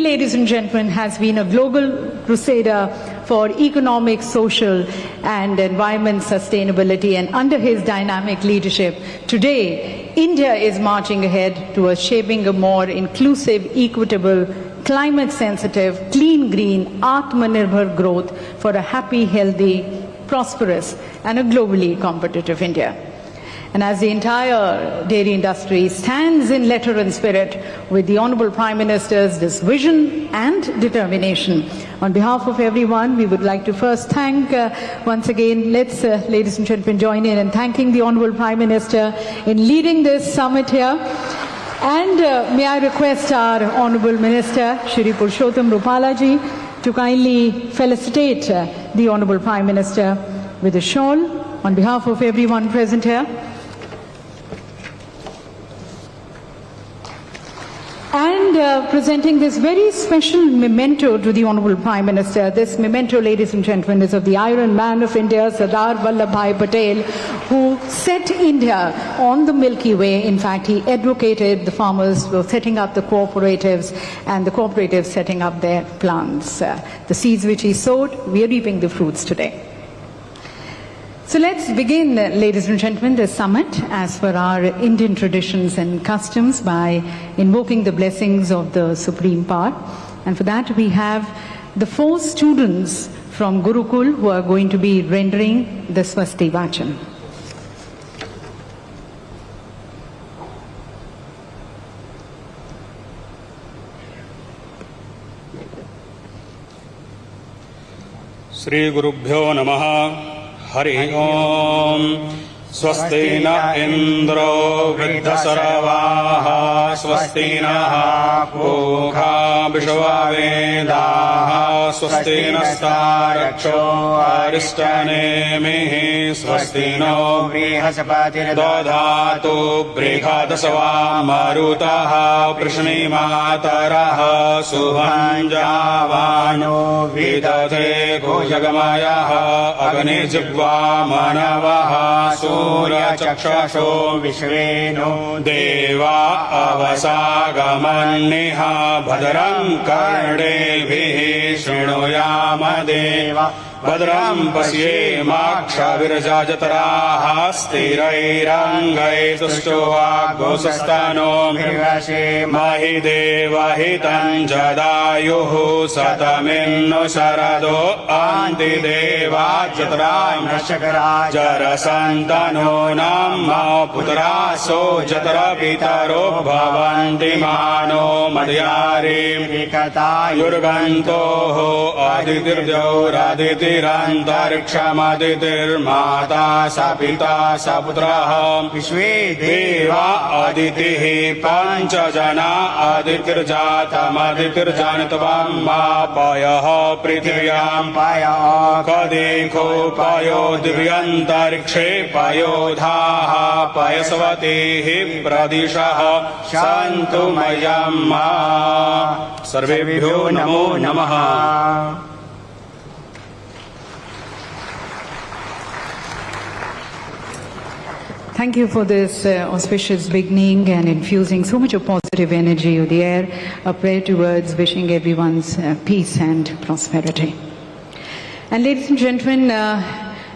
ladies and gentlemen, has been a global crusader for economic, social and environment sustainability, and under his dynamic leadership, today India is marching ahead towards shaping a more inclusive, equitable, climate sensitive, clean green, Atmanirbhar growth for a happy, healthy, prosperous and a globally competitive India. And as the entire dairy industry stands in letter and spirit with the Honourable Prime Minister's this vision and determination, on behalf of everyone, we would like to first thank, once again, let's, ladies and gentlemen, join in thanking the Honourable Prime Minister in leading this summit here. And may I request our Honourable Minister, Shri Purushottam Rupala ji, to kindly felicitate the Honourable Prime Minister with a shawl on behalf of everyone present here. And presenting this very special memento to the Honourable Prime Minister. This memento, ladies and gentlemen, is of the Iron Man of India, Sardar Vallabhbhai Patel, who set India on the Milky Way. In fact, he advocated the farmers for setting up the cooperatives and the cooperatives setting up their plants. The seeds which he sowed, we are reaping the fruits today. So let's begin, ladies and gentlemen, this summit as per our Indian traditions and customs by invoking the blessings of the Supreme Power. And for that we have the 4 students from Gurukul who are going to be rendering the Swasti Vachan. Sri Gurubhyo Namaha. Hari Om. Swasti na Indro Vriddhasaravaha Swasti na Pukha Vishwavedaha Swasti na Staraksho Aristanemihi Swasti no Brihasapatir Dodhatu Brihadasava Marutaha Prishni Mataraha Suhanjavano Vidate Kojagamayaha Agni Jigva Manavaha Surya Chakshasho Vishveno Deva Avasagamaniha Bhadram Karnevih Shrinoyama Deva Bhadram Pasyeemaksha Virajajataraha Sthirairangai Tushtoa Gosastano Mirvashe Mahideva Hitan Jadayuhu Sataminno Sarado Antideva Jatara Nashakara Jarasantano Namma Putraso Jatara Pitaro Bhavanti Mano Madhyari Vikata Yurganto Aditirjo Raditi Antarikshamadir Mata Sapita Saputraha Vishwe Deva Aditihi Panchajana Aditirjatam Aditirjanatavam Payaha Prithvyam Paya Kadikho Payo Divyantarikshe Payodhaha Payasavatihi Pradishaha Santumayamma Sarvebhyo Namo Namaha. Thank you for this auspicious beginning and infusing so much of positive energy of the air. A prayer towards wishing everyone's peace and prosperity. And ladies and gentlemen,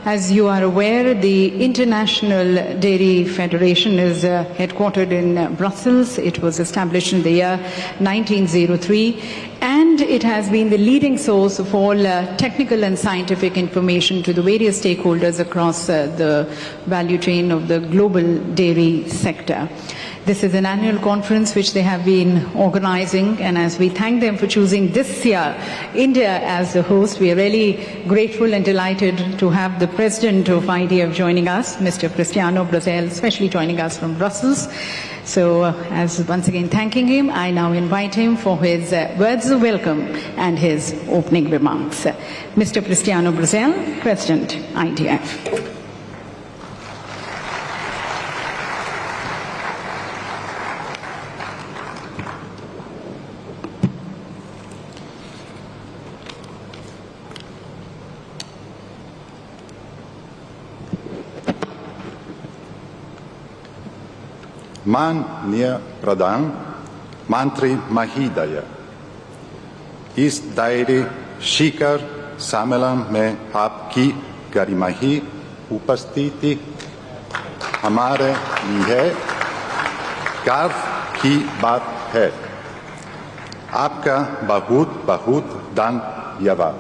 as you are aware, the International Dairy Federation is headquartered in Brussels. It was established in the year 1903, and it has been the leading source of all technical and scientific information to the various stakeholders across the value chain of the global dairy sector. This is an annual conference which they have been organizing, and as we thank them for choosing this year India as the host, we are really grateful and delighted to have the President of IDF joining us, Mr. Cristiano Brazil, especially joining us from Brussels. So as once again thanking him, I now invite him for his words of welcome and his opening remarks. Mr. Cristiano Brazil, President, IDF. Manya Pradhan, Mantri Mahidaya, इस diary शिखर सम्मेलन में आपकी गरिमाही उपस्थिति हमारे लिए गर्व की बात है। आपका बहुत बहुत धन्यवाद।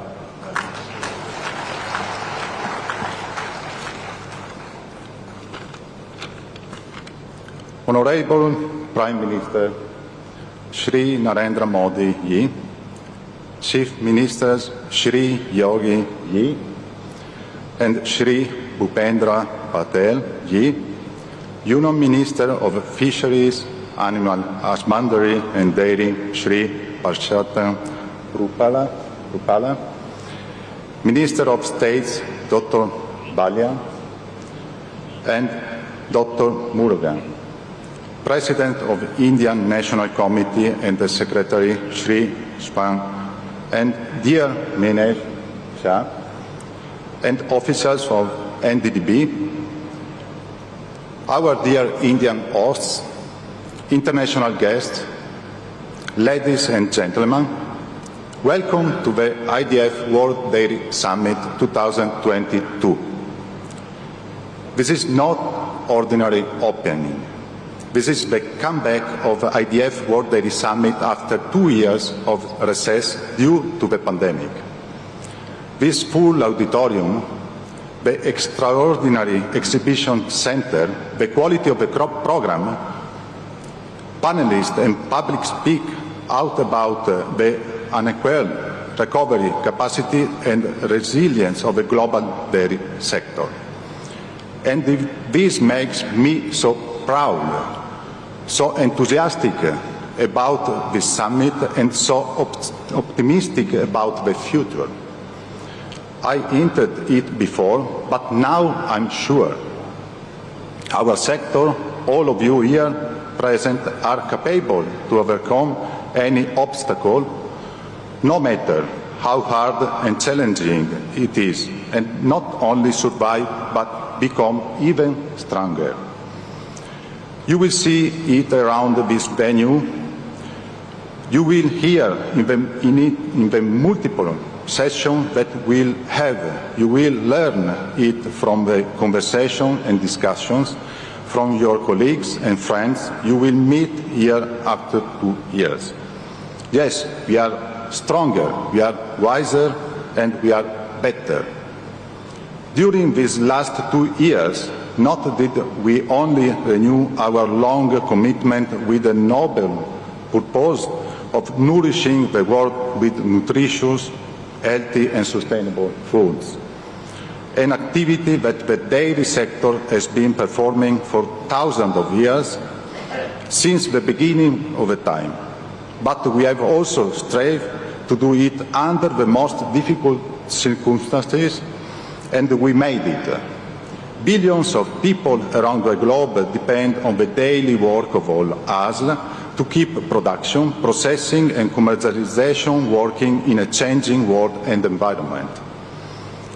Honorable Prime Minister Shri Narendra Modi ji, Chief Ministers Shri Yogi ji and Shri Bhupendra Patel ji, Union Minister of Fisheries, Animal Husbandry and Dairy Shri Bhavishyavani Rupala, Minister of States Dr. Balya and Dr. Murugan, President of Indian National Committee and the Secretary Shri Swami, and dear Minister Shah, and officers of NDDB, our dear Indian hosts, international guests, ladies and gentlemen, welcome to the IDF World Dairy Summit 2022. This is not ordinary opening. This is the comeback of the IDF World Dairy Summit after 2 years of recess due to the pandemic. This full auditorium, the extraordinary exhibition center, the quality of the crop program, panelists and public speak out about the unequal recovery capacity and resilience of the global dairy sector. And this makes me so proud, so enthusiastic about this summit and so optimistic about the future. I hinted it before, but now I'm sure our sector, all of you here present, are capable to overcome any obstacle, no matter how hard and challenging it is, and not only survive, but become even stronger. You will see it around this venue. You will hear in the multiple sessions that we'll have. You will learn it from the conversation and discussions from your colleagues and friends you will meet here after 2 years. Yes, we are stronger, we are wiser, and we are better. During these last 2 years, not did we only renew our long commitment with the noble purpose of nourishing the world with nutritious, healthy and sustainable foods, an activity that the dairy sector has been performing for thousands of years, since the beginning of the time. But we have also strived to do it under the most difficult circumstances, and we made it. Billions of people around the globe depend on the daily work of all us to keep production, processing and commercialization working in a changing world and environment.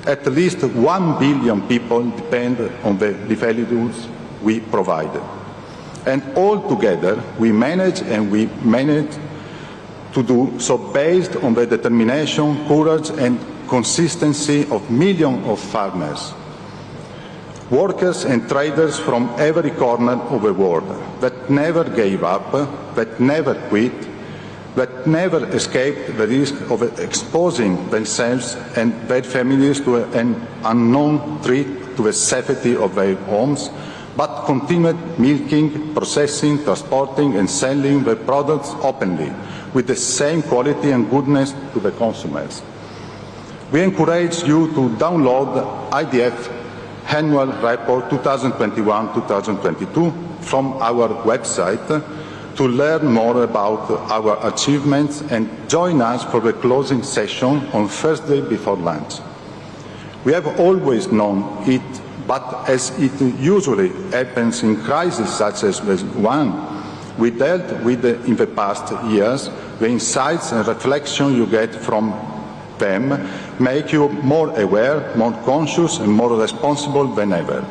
At least 1 billion people depend on the livelihoods we provide. And all together we manage to do so based on the determination, courage and consistency of millions of farmers, workers and traders from every corner of the world that never gave up, that never quit, that never escaped the risk of exposing themselves and their families to an unknown threat to the safety of their homes, but continued milking, processing, transporting and selling their products openly with the same quality and goodness to the consumers. We encourage you to download the IDF Annual Report 2021-2022 from our website to learn more about our achievements and join us for the closing session on Thursday before lunch. We have always known it, but as it usually happens in crises such as the one we dealt with in the past years, the insights and reflection you get from them make you more aware, more conscious and more responsible than ever.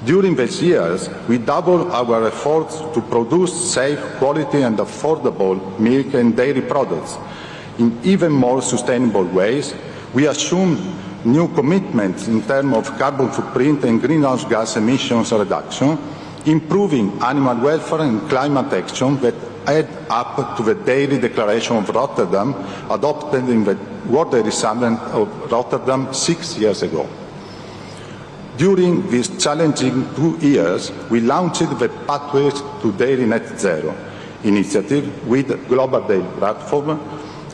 During these years, we doubled our efforts to produce safe, quality and affordable milk and dairy products, in even more sustainable ways. We assume new commitments in terms of carbon footprint and greenhouse gas emissions reduction, improving animal welfare and climate action that add up to the Dairy Declaration of Rotterdam, adopted in the World Dairy Summit of Rotterdam 6 years ago. During these challenging 2 years, we launched the Pathways to Dairy Net Zero initiative with Global Dairy Platform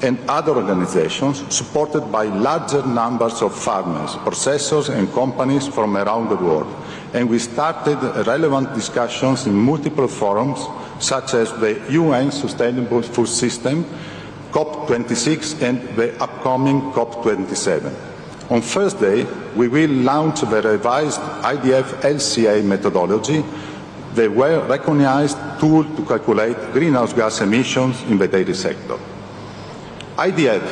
and other organizations supported by larger numbers of farmers, processors and companies from around the world. And we started relevant discussions in multiple forums, such as the UN Sustainable Food System, COP26 and the upcoming COP27. On Thursday, we will launch the revised IDF LCA methodology, the well-recognized tool to calculate greenhouse gas emissions in the dairy sector. IDF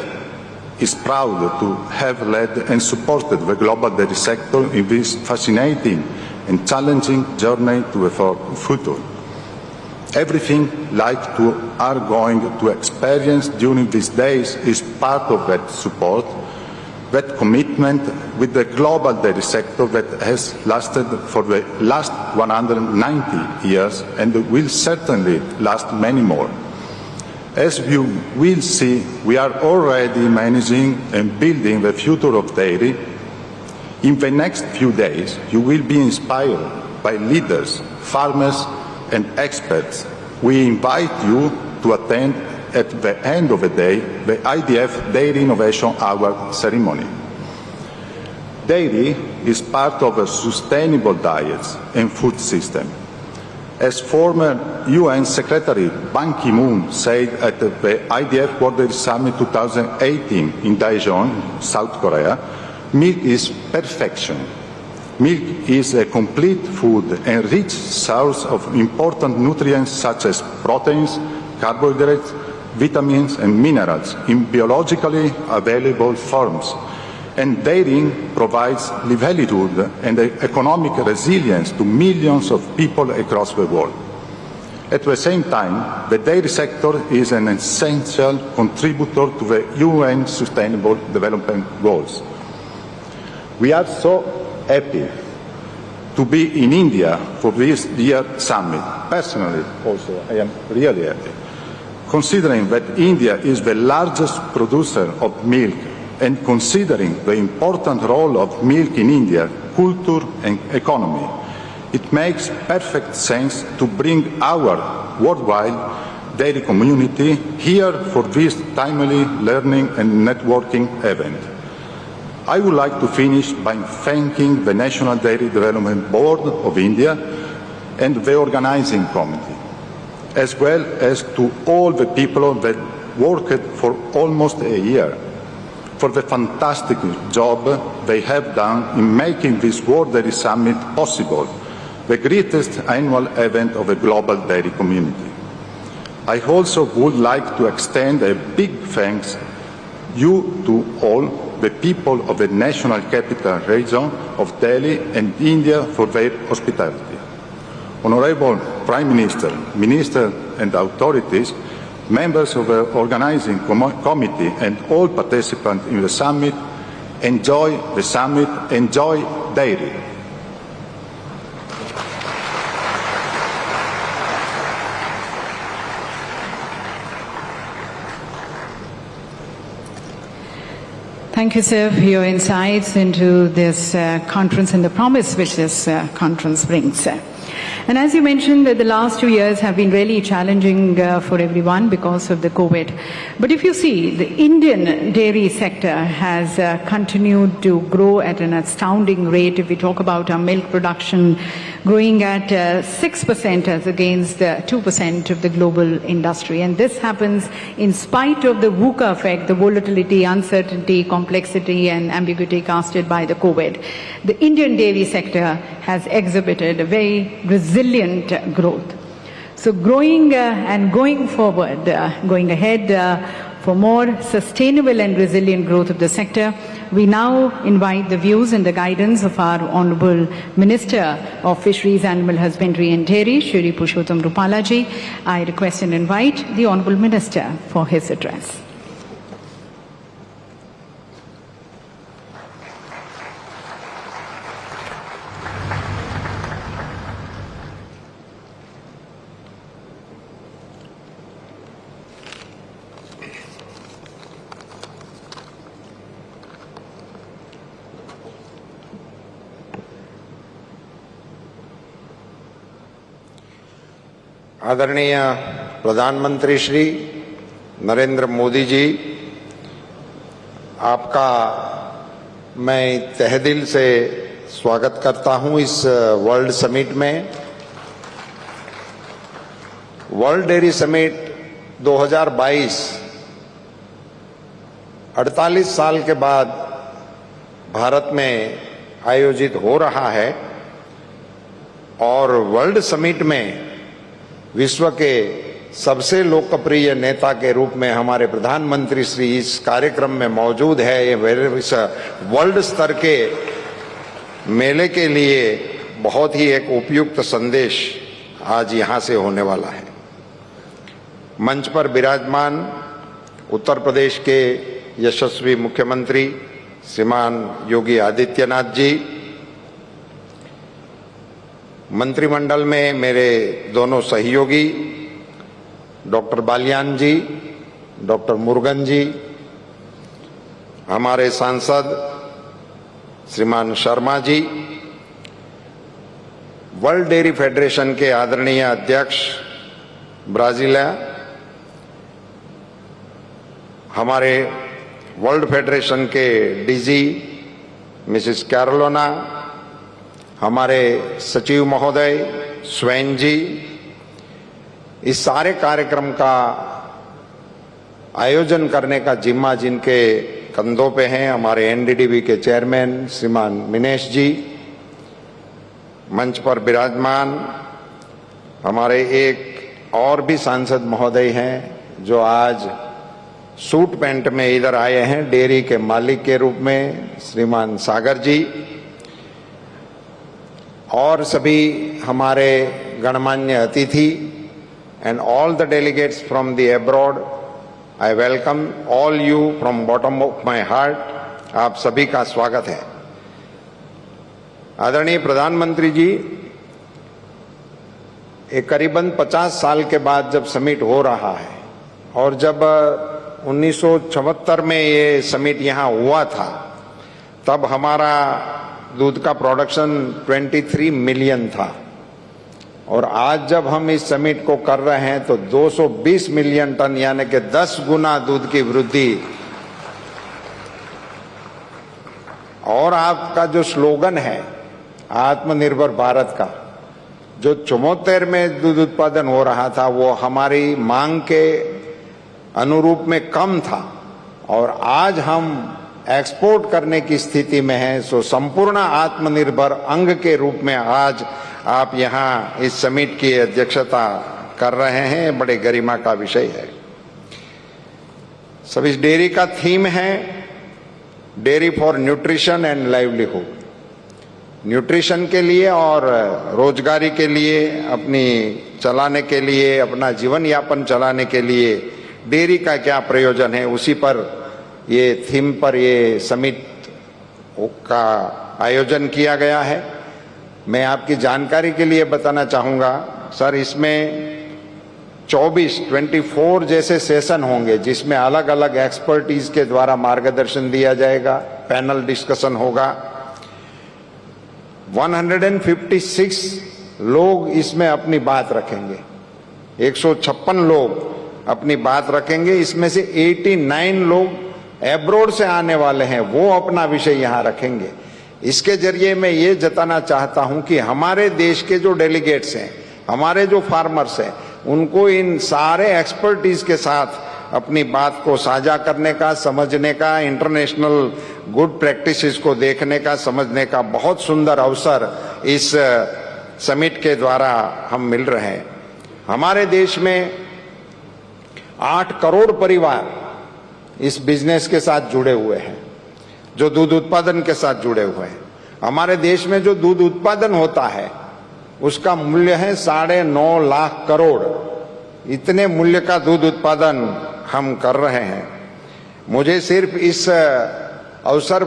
is proud to have led and supported the global dairy sector in this fascinating and challenging journey to a future. Everything like you are going to experience during these days is part of that support, that commitment with the global dairy sector that has lasted for the last 190 years and will certainly last many more. As you will see, we are already managing and building the future of dairy. In the next few days, you will be inspired by leaders, farmers, and experts. We invite you to attend at the end of the day the IDF Dairy Innovation Hour ceremony. Dairy is part of a sustainable diet and food system. As former UN Secretary Ban Ki-moon said at the IDF World Dairy Summit 2018 in Daejeon, South Korea, milk is perfection. Milk is a complete food and rich source of important nutrients such as proteins, carbohydrates, vitamins and minerals in biologically available forms. And dairying provides livelihood and economic resilience to millions of people across the world. At the same time, the dairy sector is an essential contributor to the UN Sustainable Development Goals. We are so happy to be in India for this year's summit. Personally, also, I am really happy, considering that India is the largest producer of milk and considering the important role of milk in India, culture and economy. It makes perfect sense to bring our worldwide dairy community here for this timely learning and networking event. I would like to finish by thanking the National Dairy Development Board of India and the organizing committee, as well as to all the people that worked for almost a year, for the fantastic job they have done in making this World Dairy Summit possible, the greatest annual event of the global dairy community. I also would like to extend a big thanks to all the people of the National Capital Region of Delhi and India for their hospitality. Honorable Prime Minister, Minister and authorities, members of the organizing committee and all participants in the summit, enjoy the summit, enjoy dairy. Thank you, sir, for your insights into this conference and the promise which this conference brings. And as you mentioned, the last 2 years have been really challenging for everyone because of the COVID. But if you see, the Indian dairy sector has continued to grow at an astounding rate. If we talk about our milk production growing at 6% as against 2% of the global industry. And this happens in spite of the VUCA effect, the volatility, uncertainty, complexity and ambiguity casted by the COVID. The Indian dairy sector has exhibited a very resilient growth. So growing and going forward, going ahead for more sustainable and resilient growth of the sector, we now invite the views and the guidance of our Honourable Minister of Fisheries, Animal Husbandry and Dairy, Shri Purushottam Rupalaji. I request and invite the Honourable Minister for his address. आदरणीय प्रधानमंत्री श्री नरेंद्र मोदी जी, आपका मैं तहे दिल से स्वागत करता हूं इस वर्ल्ड समिट में। वर्ल्ड डेयरी समिट 2022 48 साल के बाद भारत में आयोजित हो रहा है और वर्ल्ड समिट में विश्व के सबसे लोकप्रिय नेता के रूप में हमारे प्रधानमंत्री श्री इस कार्यक्रम में मौजूद है। ये इस वर्ल्ड स्तर के मेले के लिए बहुत ही एक उपयुक्त संदेश आज यहाँ से होने वाला है। मंच पर विराजमान उत्तर प्रदेश के यशस्वी मुख्यमंत्री श्रीमान योगी आदित्यनाथ जी, मंत्रिमंडल में मेरे दोनों सहयोगी डॉक्टर बालियान जी, डॉक्टर मुरुगन जी, हमारे सांसद श्रीमान Sharma ji, world dairy federation के आदरणीय अध्यक्ष ब्राजीलिया, हमारे वर्ल्ड फेडरेशन के डीजी मिसेस कैरोलिना, हमारे सचिव महोदय स्वयं जी, इस सारे कार्यक्रम का आयोजन करने का जिम्मा जिनके कंधों पे हैं, हमारे एनडीडीबी के चेयरमैन श्रीमान मिनेश जी, मंच पर विराजमान हमारे एक और भी सांसद महोदय हैं जो आज सूट पैंट में इधर आए हैं, डेयरी के मालिक के रूप में श्रीमान सागर जी, और सभी हमारे गणमान्य अतिथि and all the delegates from the abroad, I welcome all you from bottom of my heart. आप सभी का स्वागत है। आदरणीय प्रधानमंत्री जी, एक करीबन 50 साल के बाद जब समिट हो रहा है और जब 1976 में ये समिट यहाँ हुआ था, तब हमारा दूध का प्रोडक्शन 23 मिलियन था और आज जब हम इस समिट को कर रहे हैं तो 220 मिलियन टन यानी कि 10 गुना दूध की वृद्धि। और आपका जो स्लोगन है आत्मनिर्भर भारत का, जो 74 में दूध उत्पादन हो रहा था वो हमारी मांग के अनुरूप में कम था और आज हम एक्सपोर्ट करने की स्थिति में हैं। सो संपूर्ण आत्मनिर्भर अंग के रूप में आज आप यहाँ इस समिट की अध्यक्षता कर रहे हैं, बड़े गरिमा का विषय है। सब इस डेयरी का थीम है dairy for nutrition and livelihood. Nutrition के लिए और रोजगारी के लिए, अपनी चलाने के लिए, अपना जीवन यापन चलाने के लिए डेयरी का क्या प्रयोजन है, उसी पर ये थीम पर ये समिट का आयोजन किया गया है। मैं आपकी जानकारी के लिए बताना चाहूंगा सर, इसमें 24 जैसे सेशन होंगे जिसमें अलग अलग एक्सपर्टीज के द्वारा मार्गदर्शन दिया जाएगा, पैनल डिस्कशन होगा। 156 लोग इसमें अपनी बात रखेंगे, 156 लोग अपनी बात रखेंगे। इसमें से 89 लोग एब्रोड से आने वाले हैं, वो अपना विषय यहाँ रखेंगे। इसके जरिए मैं ये जताना चाहता हूं कि हमारे देश के जो डेलीगेट्स हैं, हमारे जो फार्मर्स हैं, उनको इन सारे एक्सपर्टीज के साथ अपनी बात को साझा करने का, समझने का, इंटरनेशनल गुड प्रैक्टिसेस को देखने का, समझने का बहुत सुंदर अवसर इस समिट के द्वारा हम मिल रहे हैं। हमारे देश में 8 करोड़ परिवार इस बिजनेस के साथ जुड़े हुए हैं, जो दूध उत्पादन के साथ जुड़े हुए हैं। हमारे देश में जो दूध उत्पादन होता है उसका मूल्य है 9.5 लाख करोड़। इतने मूल्य का दूध उत्पादन हम कर रहे हैं। मुझे सिर्फ इस अवसर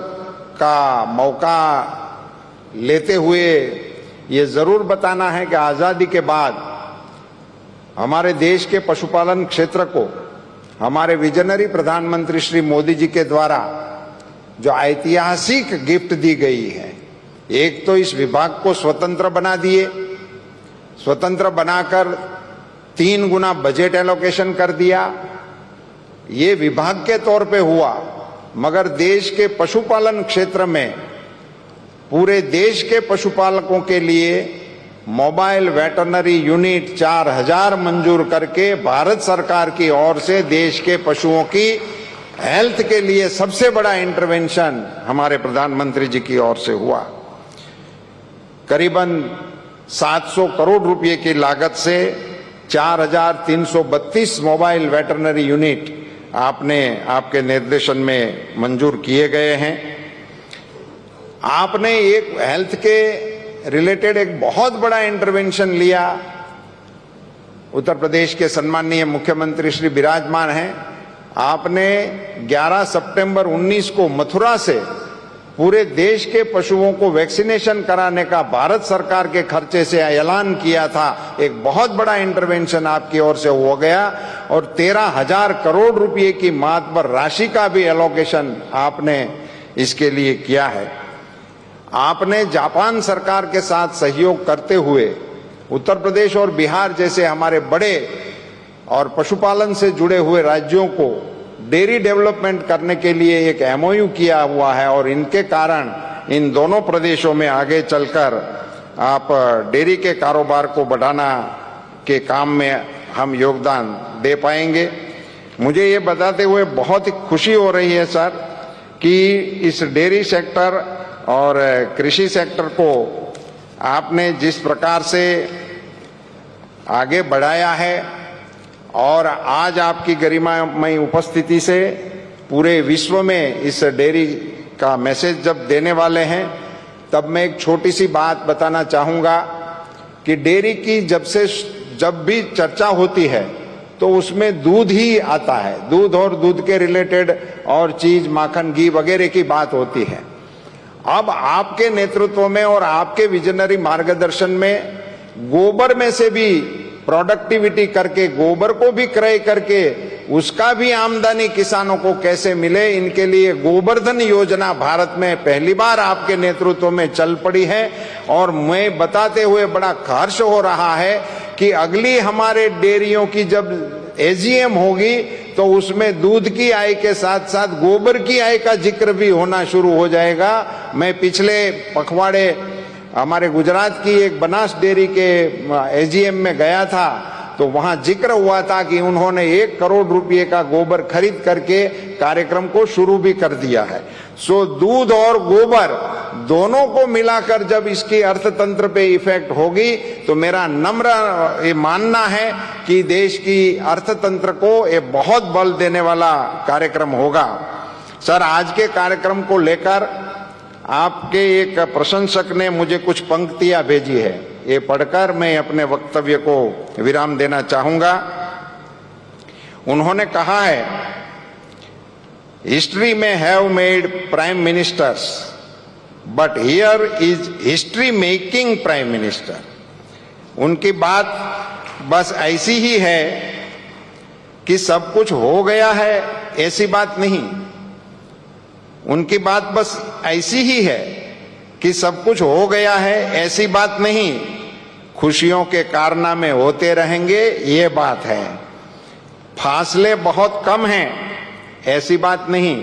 का मौका लेते हुए ये जरूर बताना है कि आजादी के बाद हमारे देश के पशुपालन क्षेत्र को हमारे विजनरी प्रधानमंत्री श्री मोदी जी के द्वारा जो ऐतिहासिक गिफ्ट दी गई है, एक तो इस विभाग को स्वतंत्र बना दिए, स्वतंत्र बनाकर 3 गुना बजट एलोकेशन कर दिया। ये विभाग के तौर पे हुआ, मगर देश के पशुपालन क्षेत्र में पूरे देश के पशुपालकों के लिए मोबाइल वेटरनरी यूनिट 4000 मंजूर करके भारत सरकार की ओर से देश के पशुओं की हेल्थ के लिए सबसे बड़ा इंटरवेंशन हमारे प्रधानमंत्री जी की ओर से हुआ। करीबन 700 करोड़ रुपए की लागत से 4332 मोबाइल वेटरनरी यूनिट आपके निर्देशन में मंजूर किए गए हैं। आपने एक हेल्थ के रिलेटेड एक बहुत बड़ा इंटरवेंशन लिया। उत्तर प्रदेश के सम्माननीय मुख्यमंत्री श्री विराजमान हैं। आपने 11 सितंबर 19 को मथुरा से पूरे देश के पशुओं को वैक्सीनेशन कराने का भारत सरकार के खर्चे से ऐलान किया था। एक बहुत बड़ा इंटरवेंशन आपकी ओर से हो गया और 13,000 करोड़ रुपए की मातबर राशि का भी एलोकेशन आपने इसके लिए किया है। आपने जापान सरकार के साथ सहयोग करते हुए उत्तर प्रदेश और बिहार जैसे हमारे बड़े और पशुपालन से जुड़े हुए राज्यों को डेयरी डेवलपमेंट करने के लिए एक एमओयू किया हुआ है और इनके कारण इन दोनों प्रदेशों में आगे चलकर आप डेयरी के कारोबार को बढ़ाना के काम में हम योगदान दे पाएंगे। मुझे ये बताते हुए बहुत ही खुशी हो रही है सर कि इस डेयरी सेक्टर और कृषि सेक्टर को आपने जिस प्रकार से आगे बढ़ाया है और आज आपकी गरिमामय उपस्थिति से पूरे विश्व में इस डेयरी का मैसेज जब देने वाले हैं, तब मैं एक छोटी सी बात बताना चाहूंगा कि डेयरी की जब भी चर्चा होती है तो उसमें दूध ही आता है। दूध और दूध के रिलेटेड और चीज, माखन, घी वगैरह की बात होती है। अब आपके नेतृत्व में और आपके विजनरी मार्गदर्शन में गोबर में से भी प्रोडक्टिविटी करके, गोबर को भी क्रय करके उसका भी आमदनी किसानों को कैसे मिले, इनके लिए गोवर्धन योजना भारत में पहली बार आपके नेतृत्व में चल पड़ी है। और मैं बताते हुए बड़ा हर्ष हो रहा है कि अगली हमारे डेयरियों की जब एजीएम होगी तो उसमें दूध की आय के साथ साथ गोबर की आय का जिक्र भी होना शुरू हो जाएगा। मैं पिछले पखवाड़े हमारे गुजरात की एक बनास डेयरी के एजीएम में गया था तो वहां जिक्र हुआ था कि उन्होंने 1 करोड़ रुपए का गोबर खरीद करके कार्यक्रम को शुरू भी कर दिया है। सो दूध और गोबर दोनों को मिलाकर जब इसकी अर्थतंत्र पे इफेक्ट होगी तो मेरा नम्र ये मानना है कि देश की अर्थतंत्र को ये बहुत बल देने वाला कार्यक्रम होगा। सर, आज के कार्यक्रम को लेकर आपके एक प्रशंसक ने मुझे कुछ पंक्तियां भेजी है, ये पढ़कर मैं अपने वक्तव्य को विराम देना चाहूंगा। उन्होंने कहा है, हिस्ट्री में have made prime ministers but here is history making prime minister. उनकी बात बस ऐसी ही है कि सब कुछ हो गया है, ऐसी बात नहीं। उनकी बात बस ऐसी ही है कि सब कुछ हो गया है, ऐसी बात नहीं। खुशियों के कारनामे होते रहेंगे, ये बात है। फासले बहुत कम हैं, ऐसी बात नहीं।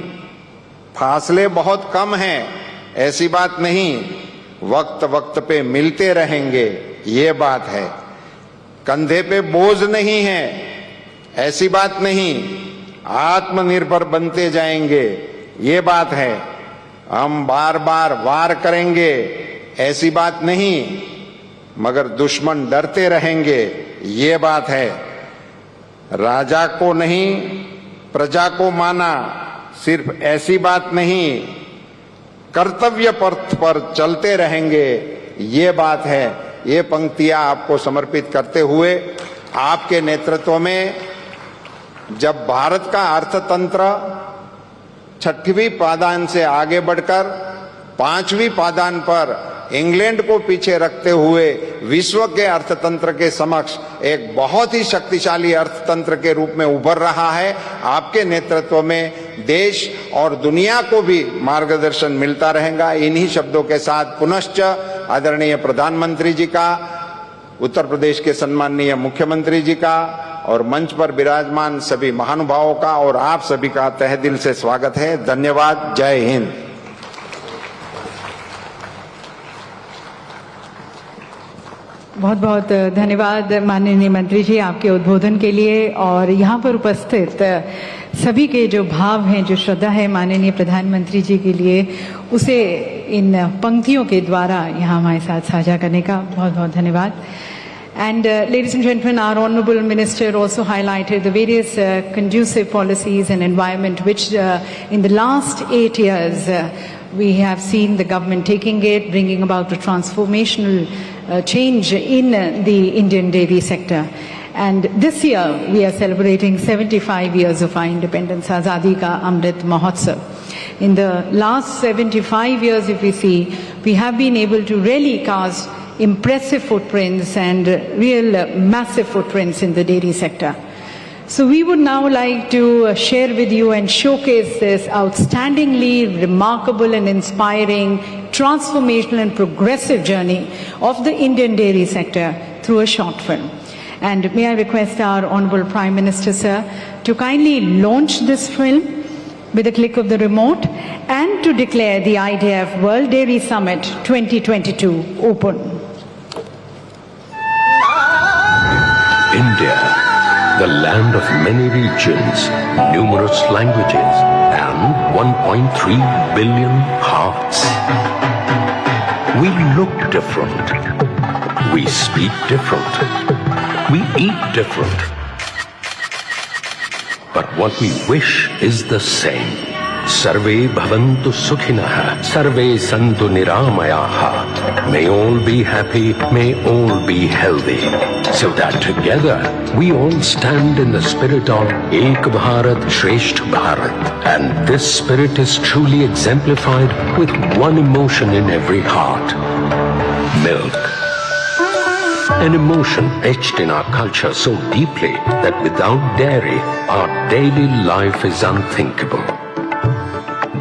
फासले बहुत कम हैं, ऐसी बात नहीं। वक्त वक्त पे मिलते रहेंगे, ये बात है। कंधे पे बोझ नहीं है, ऐसी बात नहीं। आत्मनिर्भर बनते जाएंगे, ये बात है। हम बार बार वार करेंगे, ऐसी बात नहीं, मगर दुश्मन डरते रहेंगे, ये बात है। राजा को नहीं प्रजा को माना, सिर्फ ऐसी बात नहीं। कर्तव्य पथ पर चलते रहेंगे, ये बात है। ये पंक्तियां आपको समर्पित करते हुए आपके नेतृत्व में जब भारत का अर्थतंत्र 6वीं पायदान से आगे बढ़कर 5वीं पायदान पर इंग्लैंड को पीछे रखते हुए विश्व के अर्थतंत्र के समक्ष एक बहुत ही शक्तिशाली अर्थतंत्र के रूप में उभर रहा है, आपके नेतृत्व में देश और दुनिया को भी मार्गदर्शन मिलता रहेगा। इन्हीं शब्दों के साथ पुनश्च आदरणीय प्रधानमंत्री जी का उत्तर प्रदेश के सम्माननीय मुख्यमंत्री जी का और मंच पर विराजमान सभी महानुभावों का और आप सभी का तहे दिल से स्वागत है। धन्यवाद। जय हिंद। बहुत बहुत धन्यवाद माननीय मंत्री जी आपके उद्बोधन के लिए और यहाँ पर उपस्थित सभी के जो भाव हैं, जो श्रद्धा है माननीय प्रधानमंत्री जी के लिए, उसे इन पंक्तियों के द्वारा यहाँ हमारे साथ साझा करने का बहुत बहुत धन्यवाद। And ladies and gentlemen, our Honourable Minister also highlighted the various conducive policies and environment which in the last 8 years we have seen the government taking it, bringing about a transformational change in the Indian dairy sector. And this year we are celebrating 75 years of our independence, Azadi Ka Amrit Mahotsav. In the last 75 years, if we see, we have been able to really cast impressive footprints and real massive footprints in the dairy sector. So we would now like to share with you and showcase this outstandingly remarkable and inspiring, transformational and progressive journey of the Indian dairy sector through a short film. And may I request our Honourable Prime Minister, sir, to kindly launch this film with a click of the remote and to declare the IDF World Dairy Summit 2022 open. India, the land of many regions, numerous languages, and 1.3 billion hearts. We look different. We speak different. We eat different. But what we wish is the same. Sarve bhavantu sukhinah, sarve santu niramayaha. May all be happy, may all be healthy. So that together we all stand in the spirit of Ek Bharat Shresth Bharat. And this spirit is truly exemplified with one emotion in every heart: milk. An emotion etched in our culture so deeply that without dairy, our daily life is unthinkable.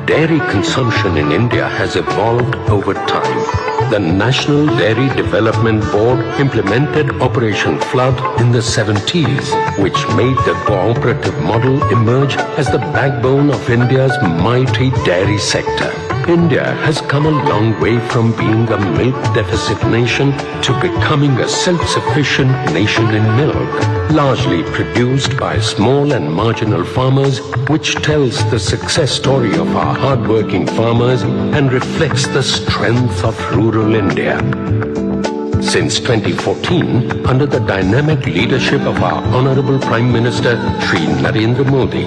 Dairy consumption in India has evolved over time. The National Dairy Development Board implemented Operation Flood in the 70s, which made the cooperative model emerge as the backbone of India's mighty dairy sector. India has come a long way from being a milk deficit nation to becoming a self-sufficient nation in milk, largely produced by small and marginal farmers, which tells the success story of our hard-working farmers and reflects the strength of rural India. Since 2014, under the dynamic leadership of our Honourable Prime Minister Shri Narendra Modi,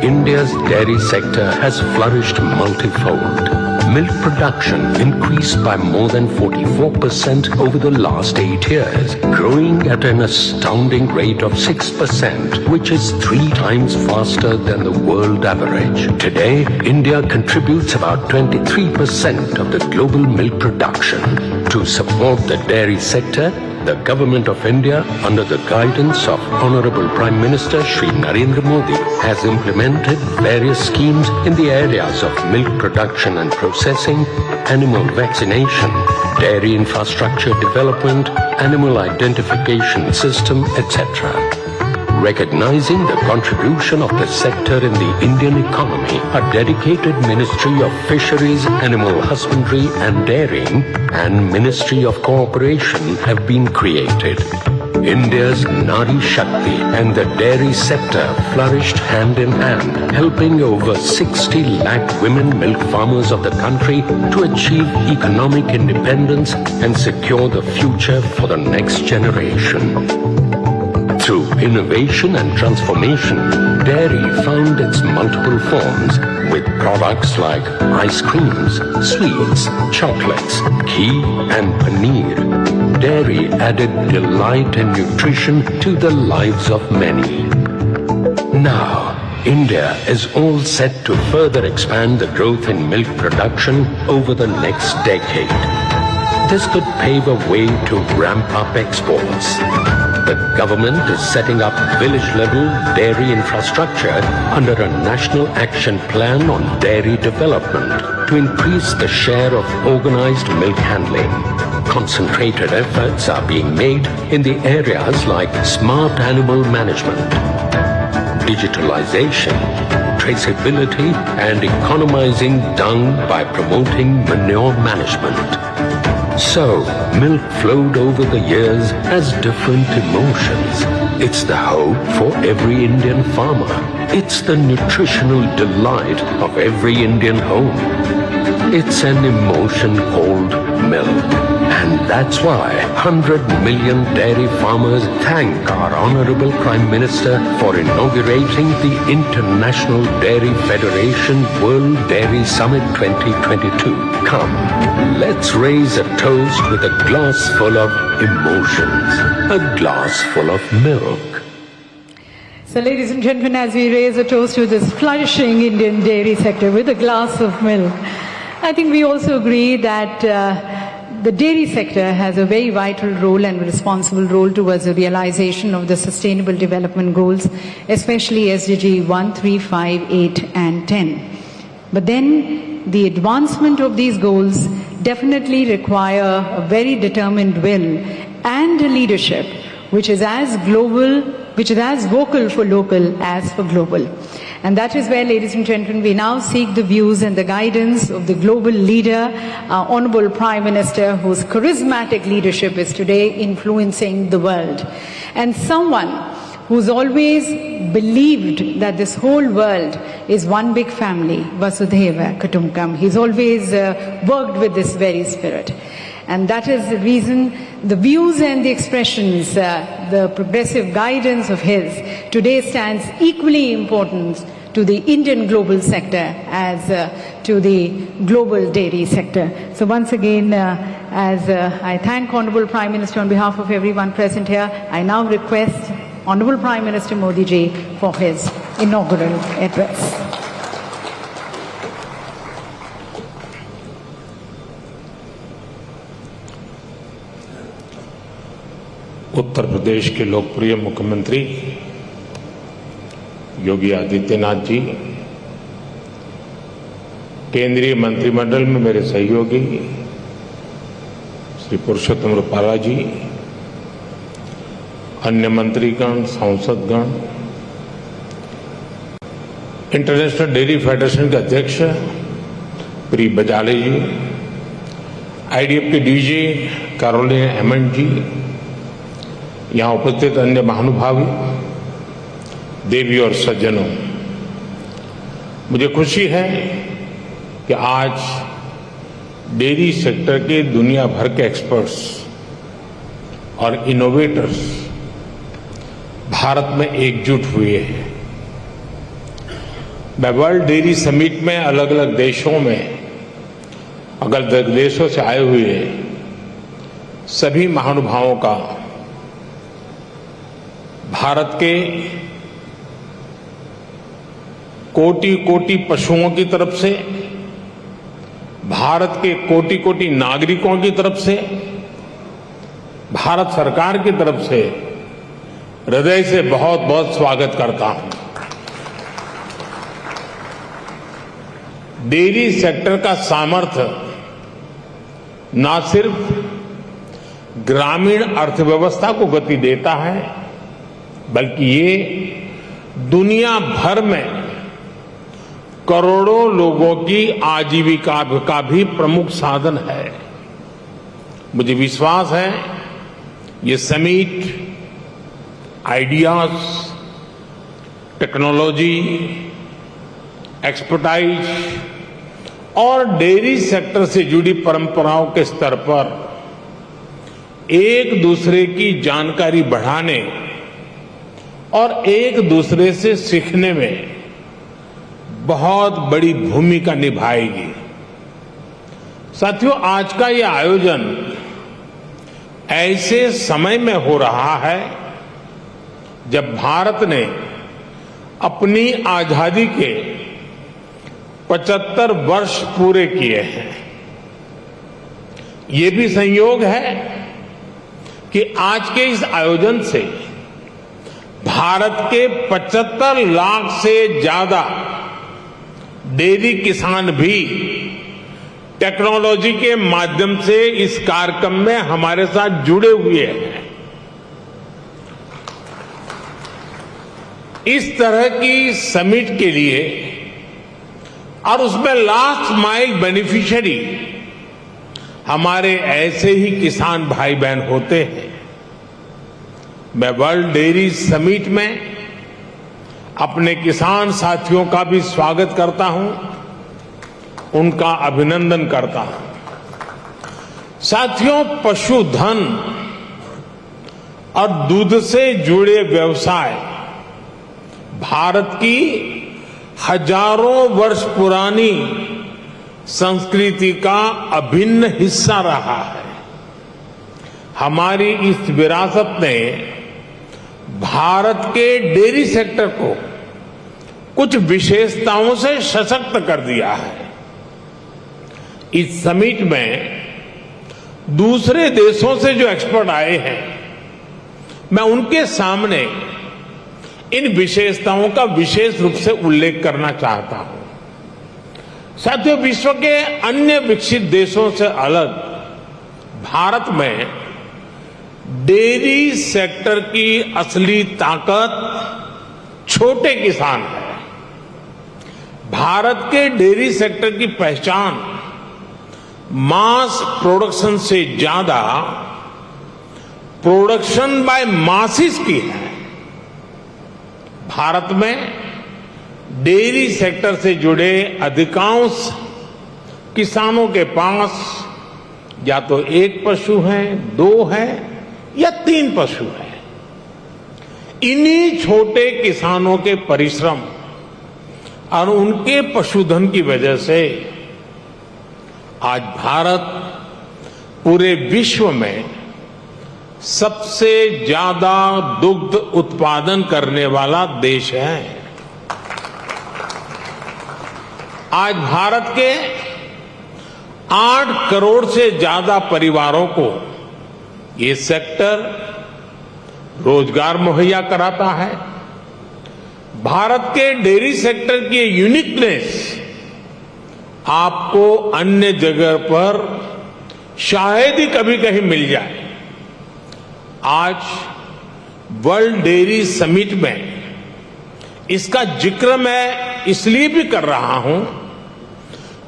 India's dairy sector has flourished multifold. Milk production increased by more than 44% over the last 8 years, growing at an astounding rate of 6%, which is 3 times faster than the world average. Today, India contributes about 23% of the global milk production. To support the dairy sector, the Government of India, under the guidance of Honourable Prime Minister Shri Narendra Modi, has implemented various schemes in the areas of milk production and processing, animal vaccination, dairy infrastructure development, animal identification system, etc. Recognizing the contribution of the sector in the Indian economy, a dedicated Ministry of Fisheries, Animal Husbandry and Dairying and Ministry of Cooperation have been created. India's Nari Shakti and the dairy sector flourished hand in hand, helping over 60 lakh women milk farmers of the country to achieve economic independence and secure the future for the next generation. Through innovation and transformation, dairy found its multiple forms with products like ice creams, sweets, chocolates, ghee and paneer. Dairy added delight and nutrition to the lives of many. Now, India is all set to further expand the growth in milk production over the next decade. This could pave a way to ramp up exports. The the government is setting up village-level dairy infrastructure under a national action plan on dairy development to increase the share of organized milk handling. Concentrated efforts are being made in the areas like smart animal management, digitalization, traceability, and economizing dung by promoting manure management. So, milk flowed over the years as different emotions. It's the hope for every Indian farmer. It's the nutritional delight of every Indian home. It's an emotion called milk. And that's why 100 million dairy farmers thank our Honorable Prime Minister for inaugurating the International Dairy Federation World Dairy Summit 2022. Come, let's raise a toast with a glass full of emotions, a glass full of milk. So, ladies and gentlemen, as we raise a toast to this flourishing Indian dairy sector with a glass of milk, I think we also agree that the dairy sector has a very vital role and responsible role towards the realization of the Sustainable Development Goals, especially SDG 1, 3, 5, 8 and 10. But then the advancement of these goals definitely require a very determined will and a leadership which is as global, which is as vocal for local as for global. And that is where, ladies and gentlemen, we now seek the views and the guidance of the global leader, our Honorable Prime Minister, whose charismatic leadership is today influencing the world. And someone who's always believed that this whole world is one big family, Vasudhaiva Kutumbakam. He's always worked with this very spirit. And that is the reason the views and the expressions, the progressive guidance of his today stands equally important to the Indian global sector as to the global dairy sector. So once again, as I thank Honorable Prime Minister on behalf of everyone present here, I now request Honorable Prime Minister Modi ji for his inaugural address. Uttar Pradesh के लोकप्रिय मुख्यमंत्री योगी आदित्यनाथ जी, केंद्रीय मंत्रिमंडल में मेरे सहयोगी श्री पुरुषोत्तम रूपाला जी, अन्य मंत्रीगण, सांसदगण, इंटरनेशनल डेयरी फेडरेशन के अध्यक्ष प्री बजाले जी, आईडीएफ के डीजी कैरोलिन हेमंत जी, यहाँ उपस्थित अन्य महानुभावी, देवी और सज्जनों, मुझे खुशी है कि आज डेयरी सेक्टर के दुनिया भर के एक्सपर्ट्स और इनोवेटर्स भारत में एकजुट हुए हैं। मैं वर्ल्ड डेयरी समिट में अलग अलग देशों में, अलग अलग देशों से आए हुए सभी महानुभावों का भारत के कोटि कोटि पशुओं की तरफ से, भारत के कोटि कोटि नागरिकों की तरफ से, भारत सरकार की तरफ से हृदय से बहुत बहुत स्वागत करता हूं। डेयरी सेक्टर का सामर्थ्य न सिर्फ ग्रामीण अर्थव्यवस्था को गति देता है, बल्कि ये दुनिया भर में करोड़ों लोगों की आजीविका का भी प्रमुख साधन है। मुझे विश्वास है ये समिट आइडियाज, टेक्नोलॉजी, एक्सपर्टाइज और डेयरी सेक्टर से जुड़ी परंपराओं के स्तर पर एक दूसरे की जानकारी बढ़ाने और एक दूसरे से सीखने में बहुत बड़ी भूमिका निभाएगी। साथियों, आज का ये आयोजन ऐसे समय में हो रहा है जब भारत ने अपनी आजादी के 75 वर्ष पूरे किए हैं। ये भी संयोग है कि आज के इस आयोजन से भारत के 75 लाख से ज्यादा डेयरी किसान भी टेक्नोलॉजी के माध्यम से इस कार्यक्रम में हमारे साथ जुड़े हुए हैं। इस तरह की समिट के लिए और उसमें लास्ट माइल बेनिफिशियरी हमारे ऐसे ही किसान भाई बहन होते हैं। मैं वर्ल्ड डेयरी समिट में अपने किसान साथियों का भी स्वागत करता हूं, उनका अभिनंदन करता हूं। साथियों, पशुधन और दूध से जुड़े व्यवसाय भारत की हजारों वर्ष पुरानी संस्कृति का अभिन्न हिस्सा रहा है। हमारी इस विरासत ने भारत के डेयरी सेक्टर को कुछ विशेषताओं से सशक्त कर दिया है। इस समिट में दूसरे देशों से जो एक्सपर्ट आए हैं, मैं उनके सामने इन विशेषताओं का विशेष रूप से उल्लेख करना चाहता हूं। साथियों, विश्व के अन्य विकसित देशों से अलग भारत में डेयरी सेक्टर की असली ताकत छोटे किसान है। भारत के डेयरी सेक्टर की पहचान मास प्रोडक्शन से ज्यादा प्रोडक्शन बाय मासिस की है। भारत में डेयरी सेक्टर से जुड़े अधिकांश किसानों के पास या तो एक पशु है, 2 है या 3 पशु है। इन्हीं छोटे किसानों के परिश्रम और उनके पशुधन की वजह से आज भारत पूरे विश्व में सबसे ज्यादा दुग्ध उत्पादन करने वाला देश है। आज भारत के 8 करोड़ से ज्यादा परिवारों को ये सेक्टर रोजगार मुहैया कराता है। भारत के डेयरी सेक्टर की यूनिकनेस आपको अन्य जगह पर शायद ही कभी कहीं मिल जाए। आज वर्ल्ड डेयरी समिट में इसका जिक्र मैं इसलिए भी कर रहा हूं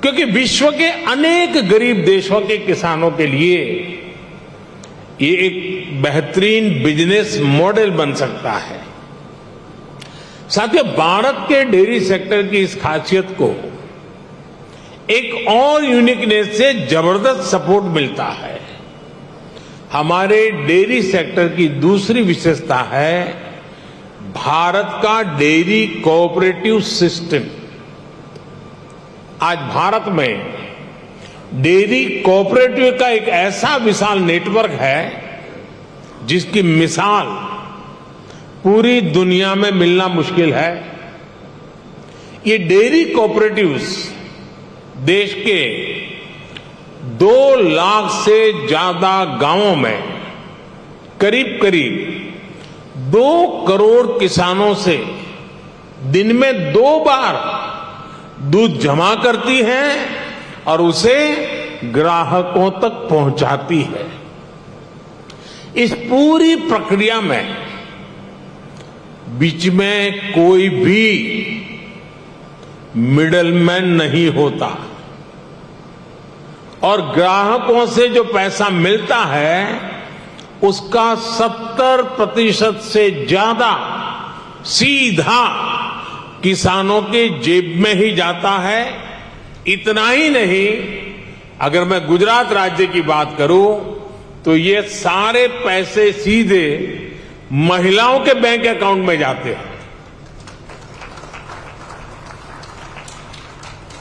क्योंकि विश्व के अनेक गरीब देशों के किसानों के लिए ये एक बेहतरीन बिजनेस मॉडल बन सकता है। साथियों, भारत के डेयरी सेक्टर की इस खासियत को एक और यूनिकनेस से जबरदस्त सपोर्ट मिलता है। हमारे डेयरी सेक्टर की दूसरी विशेषता है भारत का डेयरी कोऑपरेटिव सिस्टम। आज भारत में डेयरी कोऑपरेटिव का एक ऐसा विशाल नेटवर्क है जिसकी मिसाल पूरी दुनिया में मिलना मुश्किल है। ये डेयरी कोऑपरेटिव्स देश के 2 लाख से ज्यादा गांवों में करीब करीब 2 करोड़ किसानों से दिन में 2 बार दूध जमा करती है और उसे ग्राहकों तक पहुंचाती है। इस पूरी प्रक्रिया में बीच में कोई भी मिडलमैन नहीं होता और ग्राहकों से जो पैसा मिलता है उसका 70% से ज्यादा सीधा किसानों के जेब में ही जाता है। इतना ही नहीं, अगर मैं गुजरात राज्य की बात करूं तो ये सारे पैसे सीधे महिलाओं के बैंक अकाउंट में जाते हैं।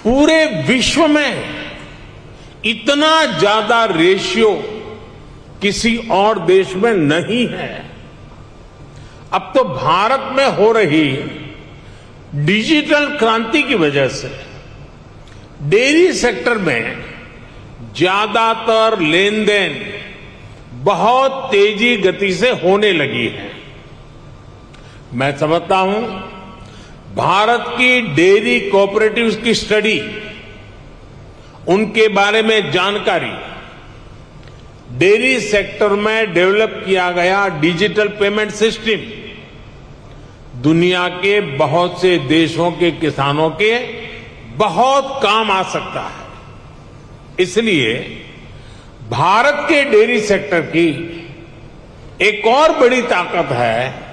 पूरे विश्व में इतना ज्यादा रेशियो किसी और देश में नहीं है। अब तो भारत में हो रही डिजिटल क्रांति की वजह से डेयरी सेक्टर में ज्यादातर लेन देन बहुत तेजी गति से होने लगी है। मैं समझता हूं भारत की डेयरी कोऑपरेटिव्स की स्टडी, उनके बारे में जानकारी, डेयरी सेक्टर में डेवलप किया गया डिजिटल पेमेंट सिस्टम दुनिया के बहुत से देशों के किसानों के बहुत काम आ सकता है। इसलिए भारत के डेयरी सेक्टर की एक और बड़ी ताकत है,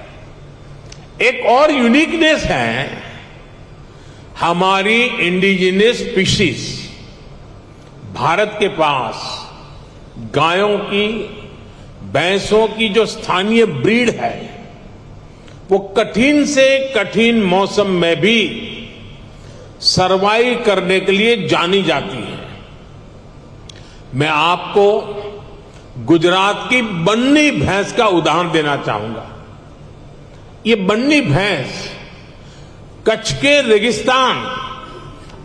एक और यूनिकनेस है, हमारी इंडिजिनस स्पीशीज। भारत के पास गायों की, भैंसों की जो स्थानीय ब्रीड है, वो कठिन से कठिन मौसम में भी सरवाइव करने के लिए जानी जाती है। मैं आपको गुजरात की बन्नी भैंस का उदाहरण देना चाहूंगा। ये बन्नी भैंस कच्छ के रेगिस्तान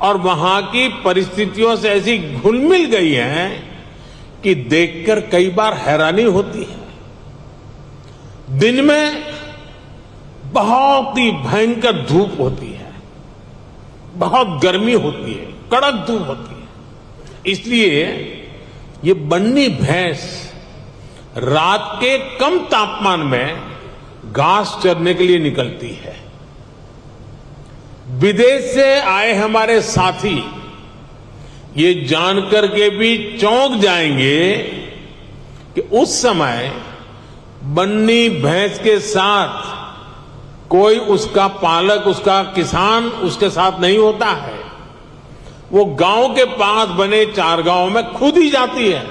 और वहां की परिस्थितियों से ऐसी घुल मिल गई है कि देखकर कई बार हैरानी होती है। दिन में बहुत ही भयंकर धूप होती है, बहुत गर्मी होती है, कड़क धूप होती है। इसलिए ये बन्नी भैंस रात के कम तापमान में घास चरने के लिए निकलती है। विदेश से आए हमारे साथी ये जानकर के भी चौंक जाएंगे कि उस समय बन्नी भैंस के साथ कोई उसका पालक, उसका किसान उसके साथ नहीं होता है। वो गांव के पास बने चारगांव में खुद ही जाती है।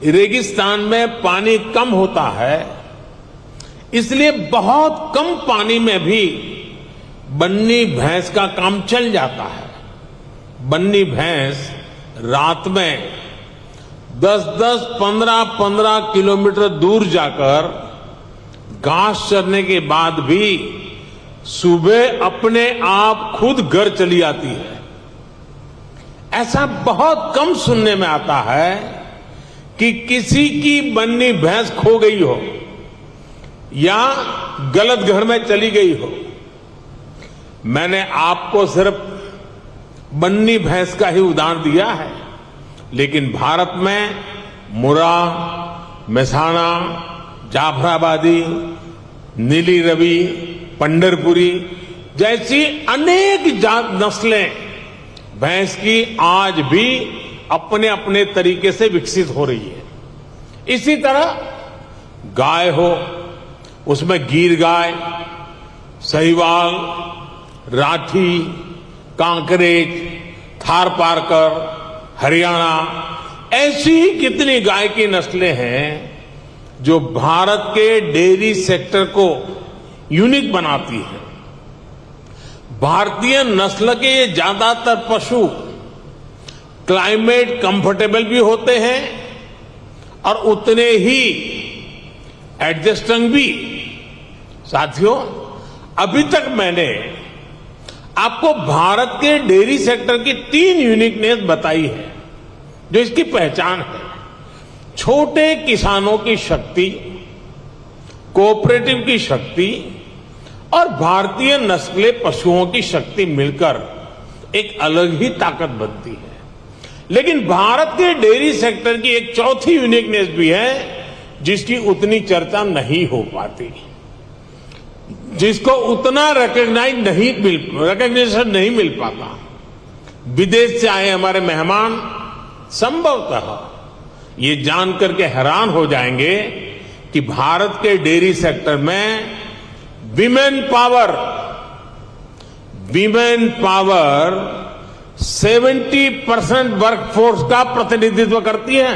रेगिस्तान में पानी कम होता है, इसलिए बहुत कम पानी में भी बन्नी भैंस का काम चल जाता है। बन्नी भैंस रात में 10-10, 15-15 किलोमीटर दूर जाकर घास चरने के बाद भी सुबह अपने आप खुद घर चली आती है। ऐसा बहुत कम सुनने में आता है कि किसी की बन्नी भैंस खो गई हो या गलत घर में चली गई हो। मैंने आपको सिर्फ बन्नी भैंस का ही उदाहरण दिया है, लेकिन भारत में मुरा, मेहसाणा, जाफराबादी, नीली रवि, पंढरपुरी जैसी अनेक जात नस्लें भैंस की आज भी अपने अपने तरीके से विकसित हो रही है। इसी तरह गाय हो, उसमें गीर गाय, सहीवाल, राठी, कांकरेज, थार पारकर, हरियाणा, ऐसी ही कितनी गाय की नस्लें हैं जो भारत के डेयरी सेक्टर को यूनिक बनाती है। भारतीय नस्ल के ये ज्यादातर पशु क्लाइमेट कंफर्टेबल भी होते हैं और उतने ही एडजस्टिंग भी। साथियों, अभी तक मैंने आपको भारत के डेयरी सेक्टर की 3 यूनिकनेस बताई है जो इसकी पहचान है। छोटे किसानों की शक्ति, कोऑपरेटिव की शक्ति और भारतीय नस्ले पशुओं की शक्ति मिलकर एक अलग ही ताकत बनती है। लेकिन भारत के डेयरी सेक्टर की एक चौथी यूनिकनेस भी है जिसकी उतनी चर्चा नहीं हो पाती, जिसको उतना रिकग्निशन नहीं मिल पाता। विदेश से आए हमारे मेहमान संभवतः ये जानकर के हैरान हो जाएंगे कि भारत के डेयरी सेक्टर में विमेन पावर 70% वर्कफोर्स का प्रतिनिधित्व करती है।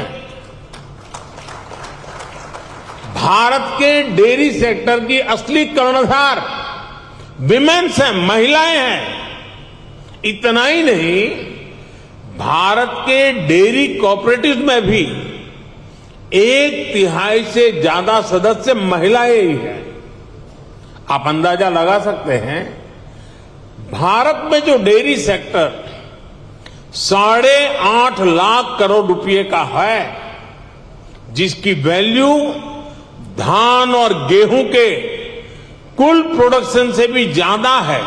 भारत के डेयरी सेक्टर की असली कर्णधार विमेन्स हैं, महिलाएं हैं। इतना ही नहीं, भारत के डेयरी कोऑपरेटिव में भी 1/3 से ज्यादा सदस्य महिलाएं ही हैं। आप अंदाजा लगा सकते हैं, भारत में जो डेयरी सेक्टर 8.5 लाख करोड़ रुपए का है, जिसकी वैल्यू धान और गेहूं के कुल प्रोडक्शन से भी ज्यादा है,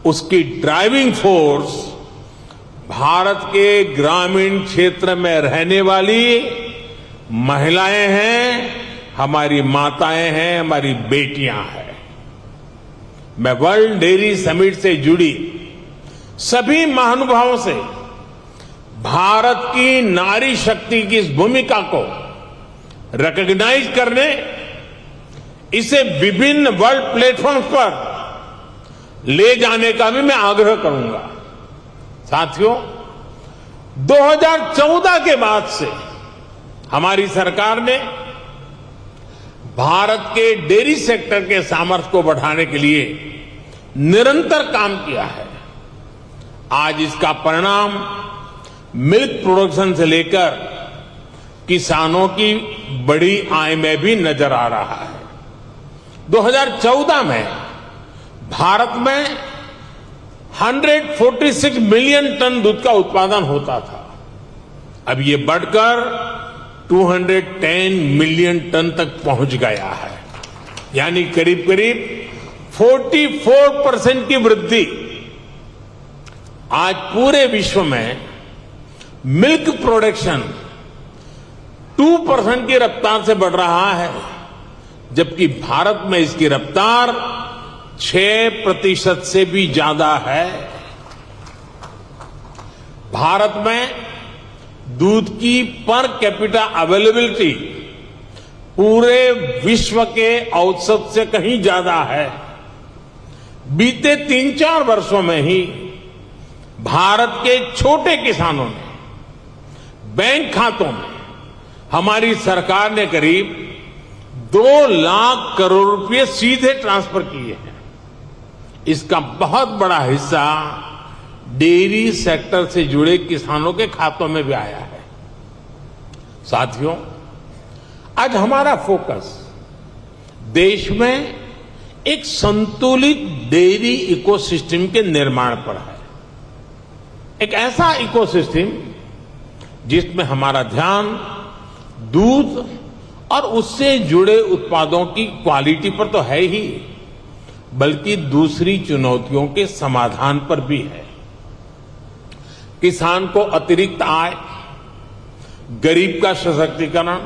उसकी ड्राइविंग फोर्स भारत के ग्रामीण क्षेत्र में रहने वाली महिलाएं हैं, हमारी माताएं हैं, हमारी बेटियां हैं। मैं वर्ल्ड डेयरी समिट से जुड़ी सभी महानुभावों से भारत की नारी शक्ति की इस भूमिका को रिकॉग्नाइज करने, इसे विभिन्न वर्ल्ड प्लेटफॉर्म्स पर ले जाने का भी मैं आग्रह करूंगा। साथियों, 2014 के बाद से हमारी सरकार ने भारत के डेयरी सेक्टर के सामर्थ्य को बढ़ाने के लिए निरंतर काम किया है। आज इसका परिणाम मिल्क प्रोडक्शन से लेकर किसानों की बड़ी आय में भी नजर आ रहा है। 2014 में भारत में 146 मिलियन टन दूध का उत्पादन होता था। अब ये बढ़कर 210 मिलियन टन तक पहुंच गया है, यानी करीब करीब 44% की वृद्धि। आज पूरे विश्व में मिल्क प्रोडक्शन 2% की रफ्तार से बढ़ रहा है, जबकि भारत में इसकी रफ्तार 6% से भी ज्यादा है। भारत में दूध की पर कैपिटा अवेलेबिलिटी पूरे विश्व के औसत से कहीं ज्यादा है। बीते 3-4 वर्षों में ही भारत के छोटे किसानों ने बैंक खातों में हमारी सरकार ने करीब 2 लाख करोड़ रुपए सीधे ट्रांसफर किए हैं। इसका बहुत बड़ा हिस्सा डेयरी सेक्टर से जुड़े किसानों के खातों में भी आया है। साथियों, आज हमारा फोकस देश में एक संतुलित डेयरी इकोसिस्टम के निर्माण पर है। एक ऐसा इकोसिस्टम जिसमें हमारा ध्यान दूध और उससे जुड़े उत्पादों की क्वालिटी पर तो है ही, बल्कि दूसरी चुनौतियों के समाधान पर भी है। किसान को अतिरिक्त आय, गरीब का सशक्तिकरण,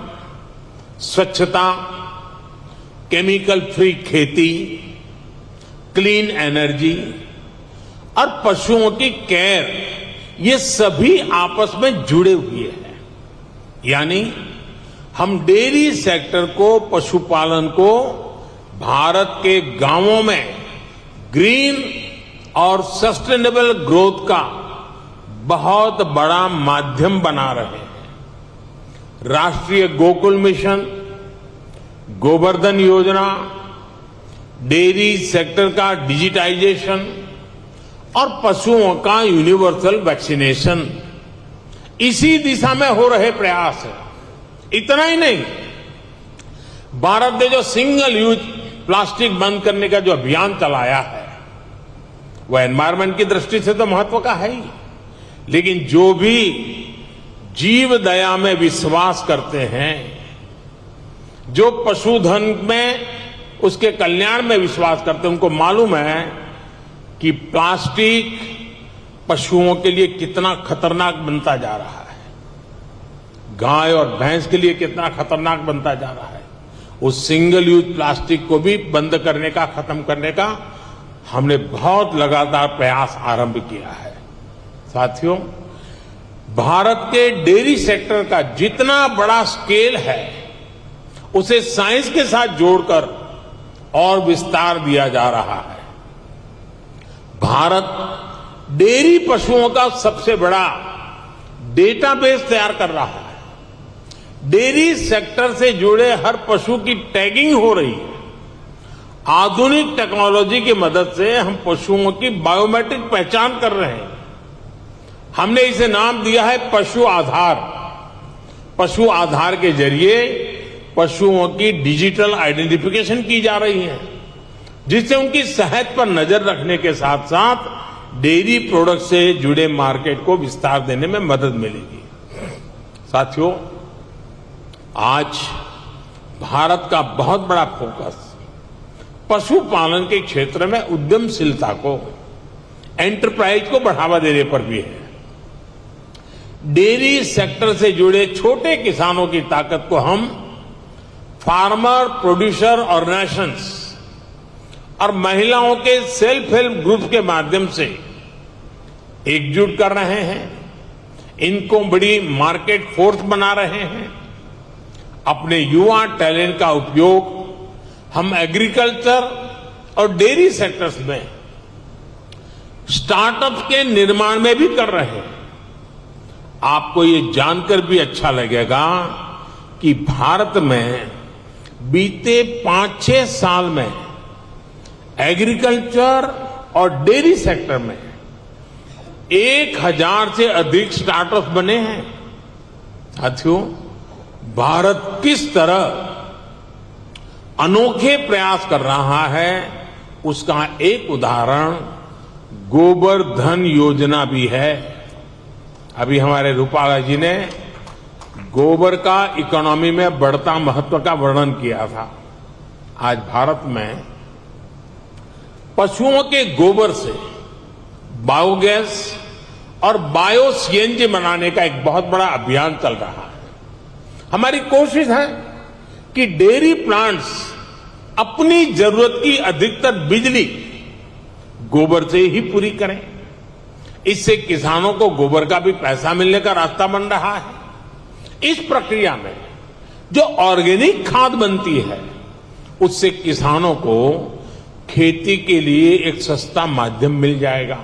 स्वच्छता, केमिकल फ्री खेती, क्लीन एनर्जी और पशुओं की केयर, ये सभी आपस में जुड़े हुए हैं। यानी हम डेयरी सेक्टर को, पशुपालन को भारत के गांवों में ग्रीन और सस्टेनेबल ग्रोथ का बहुत बड़ा माध्यम बना रहे हैं। राष्ट्रीय गोकुल मिशन, गोवर्धन योजना, डेयरी सेक्टर का डिजिटाइजेशन और पशुओं का यूनिवर्सल वैक्सीनेशन, इसी दिशा में हो रहे प्रयास है। इतना ही नहीं, भारत ने जो सिंगल यूज प्लास्टिक बंद करने का जो अभियान चलाया है, वह एनवायरमेंट की दृष्टि से तो महत्व का है ही, लेकिन जो भी जीव दया में विश्वास करते हैं, जो पशुधन में उसके कल्याण में विश्वास करते हैं, उनको मालूम है कि प्लास्टिक पशुओं के लिए कितना खतरनाक बनता जा रहा है, गाय और भैंस के लिए कितना खतरनाक बनता जा रहा है। उस सिंगल यूज प्लास्टिक को भी बंद करने का, खत्म करने का हमने बहुत लगातार प्रयास आरंभ किया है। साथियों, भारत के डेयरी सेक्टर का जितना बड़ा स्केल है, उसे साइंस के साथ जोड़कर और विस्तार दिया जा रहा है। भारत डेयरी पशुओं का सबसे बड़ा डेटाबेस तैयार कर रहा है। डेयरी सेक्टर से जुड़े हर पशु की टैगिंग हो रही है। आधुनिक टेक्नोलॉजी की मदद से हम पशुओं की बायोमेट्रिक पहचान कर रहे हैं। हमने इसे नाम दिया है पशु आधार। पशु आधार के जरिए पशुओं की डिजिटल आइडेंटिफिकेशन की जा रही है, जिससे उनकी सेहत पर नजर रखने के साथ साथ डेयरी प्रोडक्ट से जुड़े मार्केट को विस्तार देने में मदद मिलेगी। साथियों, आज भारत का बहुत बड़ा फोकस पशुपालन के क्षेत्र में उद्यमशीलता को, एंटरप्राइज को बढ़ावा देने पर भी है। डेयरी सेक्टर से जुड़े छोटे किसानों की ताकत को हम फार्मर प्रोड्यूसर ऑर्गेनाइजेशंस और महिलाओं के सेल्फ हेल्प ग्रुप के माध्यम से एकजुट कर रहे हैं। इनको बड़ी मार्केट फोर्स बना रहे हैं। अपने युवा टैलेंट का उपयोग हम एग्रीकल्चर और डेयरी सेक्टर्स में स्टार्टअप के निर्माण में भी कर रहे हैं। आपको ये जानकर भी अच्छा लगेगा कि भारत में बीते 5-6 साल में एग्रीकल्चर और डेयरी सेक्टर में 1000 से अधिक स्टार्टअप बने हैं। साथियों, भारत किस तरह अनोखे प्रयास कर रहा है उसका एक उदाहरण गोबर धन योजना भी है। अभी हमारे रूपाला जी ने गोबर का इकोनॉमी में बढ़ता महत्व का वर्णन किया था। आज भारत में पशुओं के गोबर से बायोगैस और बायो सीएनजी बनाने का एक बहुत बड़ा अभियान चल रहा है। हमारी कोशिश है कि डेयरी प्लांट्स अपनी जरूरत की अधिकतर बिजली गोबर से ही पूरी करें। इससे किसानों को गोबर का भी पैसा मिलने का रास्ता बन रहा है। इस प्रक्रिया में जो ऑर्गेनिक खाद बनती है उससे किसानों को खेती के लिए एक सस्ता माध्यम मिल जाएगा।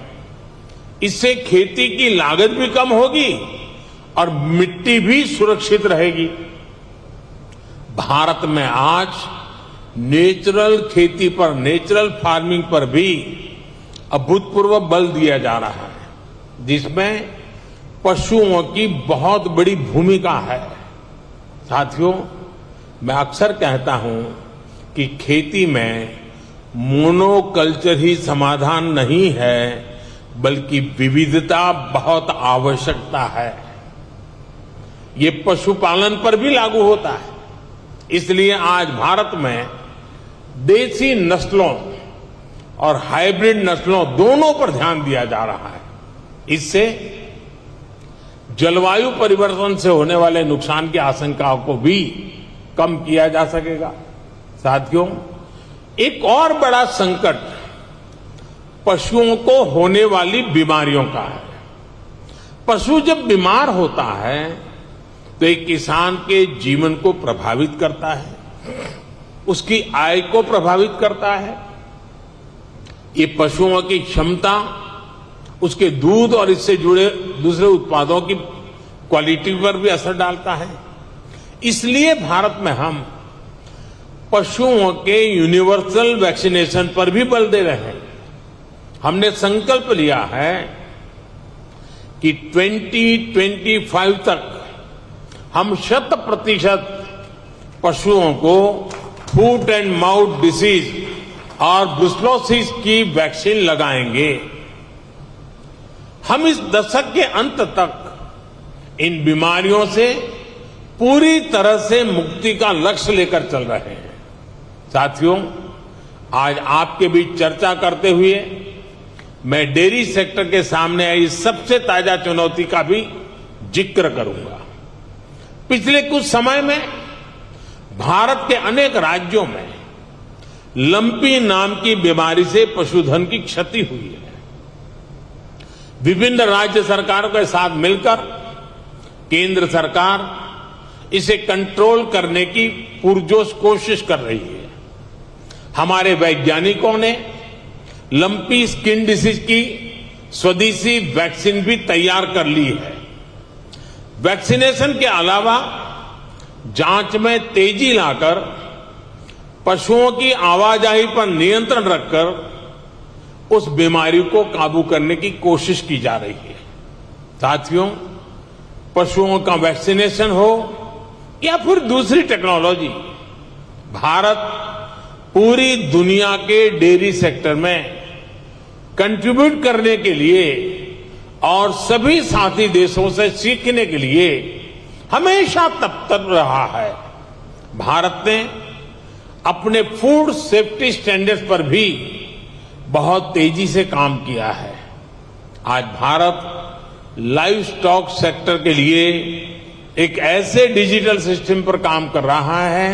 इससे खेती की लागत भी कम होगी और मिट्टी भी सुरक्षित रहेगी। भारत में आज नेचुरल खेती पर, नेचुरल फार्मिंग पर भी अभूतपूर्व बल दिया जा रहा है, जिसमें पशुओं की बहुत बड़ी भूमिका है। साथियों, मैं अक्सर कहता हूं कि खेती में मोनोकल्चर ही समाधान नहीं है, बल्कि विविधता बहुत आवश्यकता है। ये पशुपालन पर भी लागू होता है। इसलिए आज भारत में देसी नस्लों और हाइब्रिड नस्लों दोनों पर ध्यान दिया जा रहा है। इससे जलवायु परिवर्तन से होने वाले नुकसान की आशंकाओं को भी कम किया जा सकेगा। साथियों, एक और बड़ा संकट पशुओं को होने वाली बीमारियों का है। पशु जब बीमार होता है तो एक किसान के जीवन को प्रभावित करता है, उसकी आय को प्रभावित करता है। ये पशुओं की क्षमता, उसके दूध और इससे जुड़े दूसरे उत्पादों की क्वालिटी पर भी असर डालता है। इसलिए भारत में हम पशुओं के यूनिवर्सल वैक्सीनेशन पर भी बल दे रहे हैं। हमने संकल्प लिया है कि 2025 तक हम 100% पशुओं को फूट एंड माउथ डिसीज और ब्रुसलोसिस की वैक्सीन लगाएंगे। हम इस दशक के अंत तक इन बीमारियों से पूरी तरह से मुक्ति का लक्ष्य लेकर चल रहे हैं। साथियों, आज आपके बीच चर्चा करते हुए मैं डेयरी सेक्टर के सामने आई सबसे ताजा चुनौती का भी जिक्र करूंगा। पिछले कुछ समय में भारत के अनेक राज्यों में लंपी नाम की बीमारी से पशुधन की क्षति हुई है। विभिन्न राज्य सरकारों के साथ मिलकर केंद्र सरकार इसे कंट्रोल करने की पुरजोश कोशिश कर रही है। हमारे वैज्ञानिकों ने लंपी स्किन डिसीज की स्वदेशी वैक्सीन भी तैयार कर ली है। वैक्सीनेशन के अलावा जांच में तेजी लाकर पशुओं की आवाजाही पर नियंत्रण रखकर उस बीमारी को काबू करने की कोशिश की जा रही है। साथियों, पशुओं का वैक्सीनेशन हो या फिर दूसरी टेक्नोलॉजी, भारत पूरी दुनिया के डेयरी सेक्टर में कंट्रीब्यूट करने के लिए और सभी साथी देशों से सीखने के लिए हमेशा तत्पर रहा है। भारत ने अपने फूड सेफ्टी स्टैंडर्ड्स पर भी बहुत तेजी से काम किया है। आज भारत लाइव स्टॉक सेक्टर के लिए एक ऐसे डिजिटल सिस्टम पर काम कर रहा है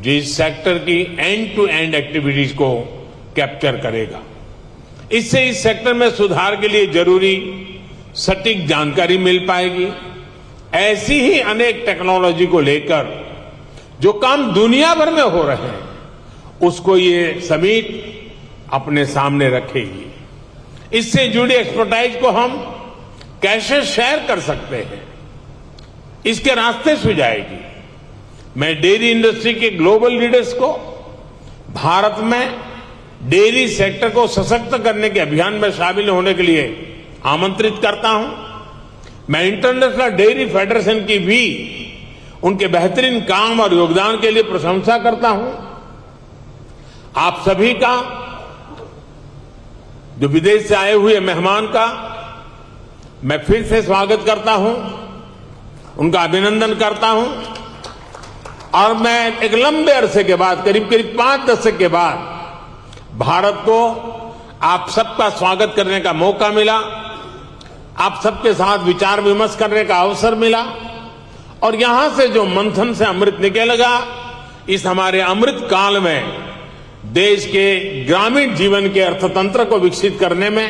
जो इस सेक्टर की एंड टू एंड एक्टिविटीज को कैप्चर करेगा। इससे इस सेक्टर में सुधार के लिए जरूरी सटीक जानकारी मिल पाएगी। ऐसी ही अनेक टेक्नोलॉजी को लेकर जो काम दुनिया भर में हो रहे हैं उसको ये समिट अपने सामने रखेगी। इससे जुड़ी एक्सपर्टाइज को हम कैसे शेयर कर सकते हैं, इसके रास्ते सुझाएगी। मैं डेयरी इंडस्ट्री के ग्लोबल लीडर्स को भारत में डेयरी सेक्टर को सशक्त करने के अभियान में शामिल होने के लिए आमंत्रित करता हूं। मैं इंटरनेशनल डेयरी फेडरेशन की भी उनके बेहतरीन काम और योगदान के लिए प्रशंसा करता हूं। आप सभी का, जो विदेश से आए हुए मेहमान का, मैं फिर से स्वागत करता हूं, उनका अभिनंदन करता हूं। और मैं एक लंबे अरसे के बाद, करीब 5 दशक के बाद भारत को आप सबका स्वागत करने का मौका मिला, आप सबके साथ विचार विमर्श करने का अवसर मिला और यहां से जो मंथन से अमृत निकलेगा, इस हमारे अमृत काल में देश के ग्रामीण जीवन के अर्थतंत्र को विकसित करने में,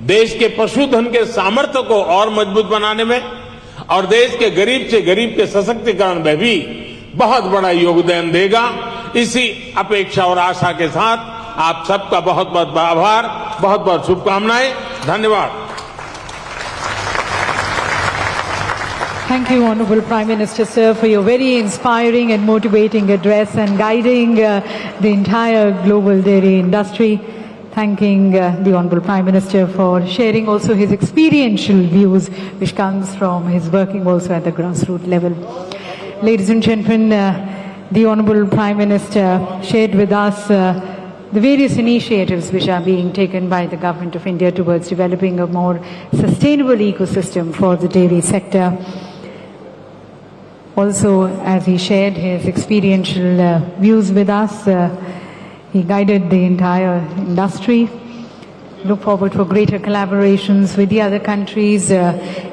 देश के पशुधन के सामर्थ्य को और मजबूत बनाने में और देश के गरीब से गरीब के सशक्तिकरण में भी बहुत बड़ा योगदान देगा। इसी अपेक्षा और आशा के साथ आप सबका बहुत बहुत आभार, बहुत बहुत शुभकामनाएं। धन्यवाद। Thank you, Honorable Prime Minister, sir, for your very inspiring and motivating address and guiding the entire global dairy industry. Thanking the Honorable Prime Minister for sharing also his experiential views, which comes from his working also at the grassroots level. Ladies and gentlemen, the Honorable Prime Minister shared with us the various initiatives which are being taken by the Government of India towards developing a more sustainable ecosystem for the dairy sector. Also, as he shared his experiential views with us, he guided the entire industry. Look forward for greater collaborations with the other countries,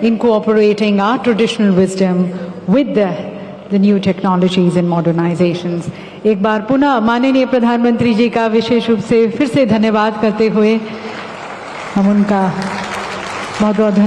incorporating our traditional wisdom with the new technologies and modernizations. एक बार पुनः माननीय प्रधानमंत्री जी का विशेष रूप से फिर से धन्यवाद करते हुए हम उनका बहुत बहुत धन्यवाद